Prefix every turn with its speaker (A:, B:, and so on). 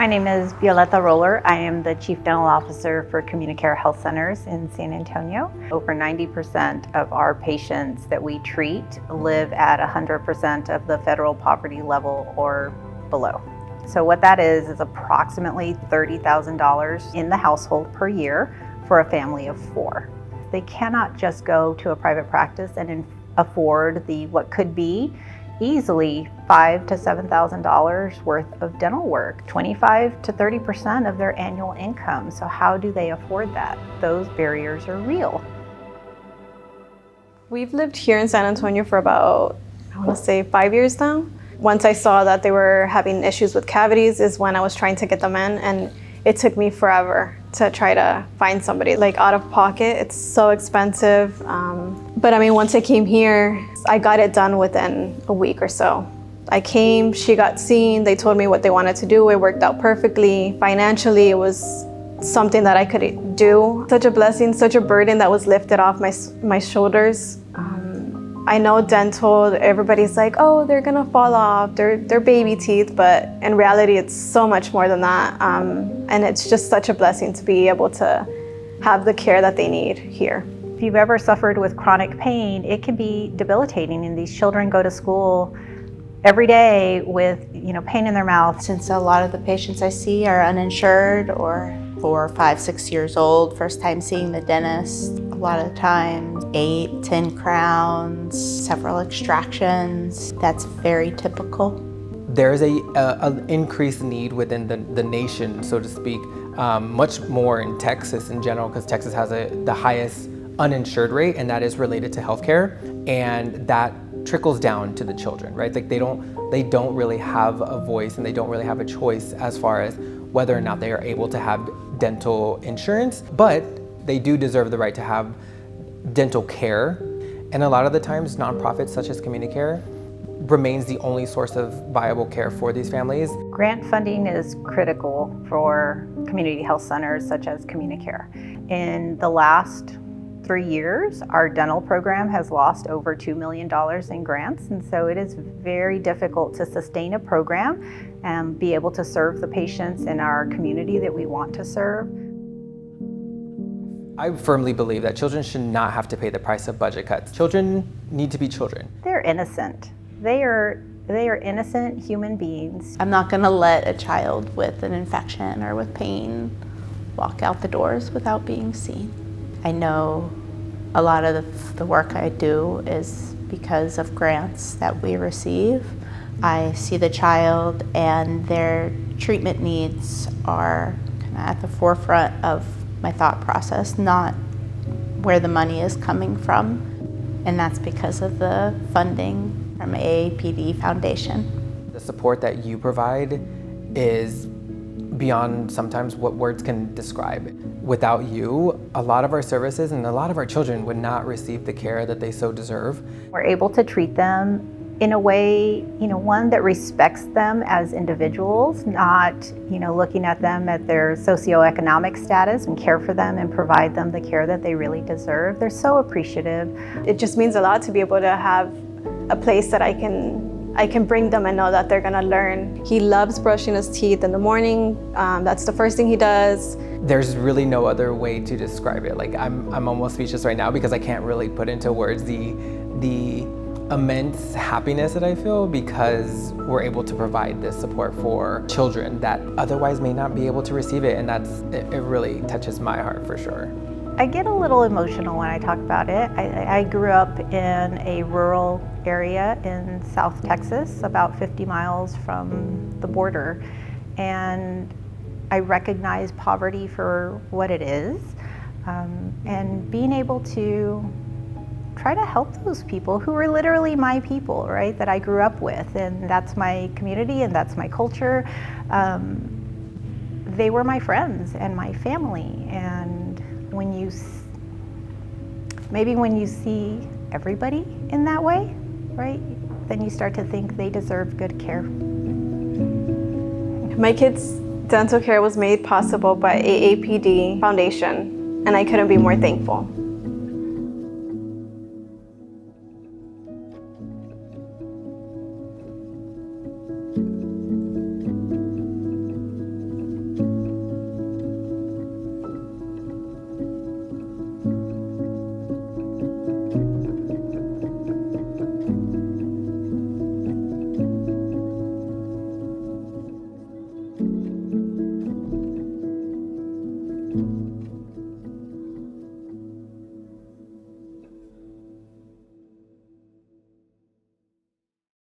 A: My name is Violeta Roller. I am the Chief Dental Officer for CommuniCare Health Centers in San Antonio. Over 90% of our patients that we treat live at 100% of the federal poverty level or below. So what that is approximately $30,000 in the household per year for a family of 4. They cannot just go to a private practice and afford what could be easily $5,000 to $7,000 worth of dental work, 25 to 30% of their annual income. So how do they afford that? Those barriers are real.
B: We've lived here in San Antonio for about, I want to say 5 years now. Once I saw that they were having issues with cavities is when I was trying to get them in, and it took me forever to try to find somebody. Like out of pocket, it's so expensive. But I mean, once I came here, I got it done within a week or so. I came, she got seen, they told me what they wanted to do. It worked out perfectly. Financially, it was something that I could do. Such a blessing, such a burden that was lifted off my shoulders. I know dental, everybody's like, oh, they're gonna fall off, they're baby teeth, but in reality, it's so much more than that. And it's just such a blessing to be able to have the care that they need here.
A: If you've ever suffered with chronic pain, it can be debilitating, and these children go to school every day with pain in their mouth.
C: Since a lot of the patients I see are uninsured or 4, 5, 6 years old, first time seeing the dentist, a lot of times 8, 10 crowns, several extractions. That's very typical.
D: There's an increased need within the nation, so to speak, much more in Texas in general, because Texas has the highest uninsured rate, and that is related to healthcare, and that trickles down to the children, right? Like they don't really have a voice, and they don't really have a choice as far as whether or not they are able to have dental insurance, but they do deserve the right to have dental care. And a lot of the times, nonprofits such as CommuniCare remains the only source of viable care for these families.
A: Grant funding is critical for community health centers such as CommuniCare. In the last 3 years, our dental program has lost over $2 million in grants, and so it is very difficult to sustain a program and be able to serve the patients in our community that we want to serve.
D: I firmly believe that children should not have to pay the price of budget cuts. Children need to be children.
A: They're innocent. They are innocent human beings.
C: I'm not going to let a child with an infection or with pain walk out the doors without being seen. I know a lot of the work I do is because of grants that we receive. I see the child and their treatment needs are kind of at the forefront of my thought process, not where the money is coming from. And that's because of the funding from AAPD Foundation.
D: The support that you provide is beyond sometimes what words can describe. Without you, a lot of our services and a lot of our children would not receive the care that they so deserve.
A: We're able to treat them in a way, one that respects them as individuals, not, looking at them at their socioeconomic status, and care for them and provide them the care that they really deserve. They're so appreciative.
B: It just means a lot to be able to have a place that I can bring them and know that they're gonna learn. He loves brushing his teeth in the morning. That's the first thing he does.
D: There's really no other way to describe it. Like I'm almost speechless right now because I can't really put into words the immense happiness that I feel because we're able to provide this support for children that otherwise may not be able to receive it, and it really touches my heart for sure.
A: I get a little emotional when I talk about it. I grew up in a rural area in South Texas, about 50 miles from the border, and I recognize poverty for what it is, and being able to try to help those people who are literally my people, right, that I grew up with, and that's my community and that's my culture. They were my friends and my family, and when you see everybody in that way, right, then you start to think they deserve good care.
B: My kids' dental care was made possible by AAPD Foundation, and I couldn't be more thankful.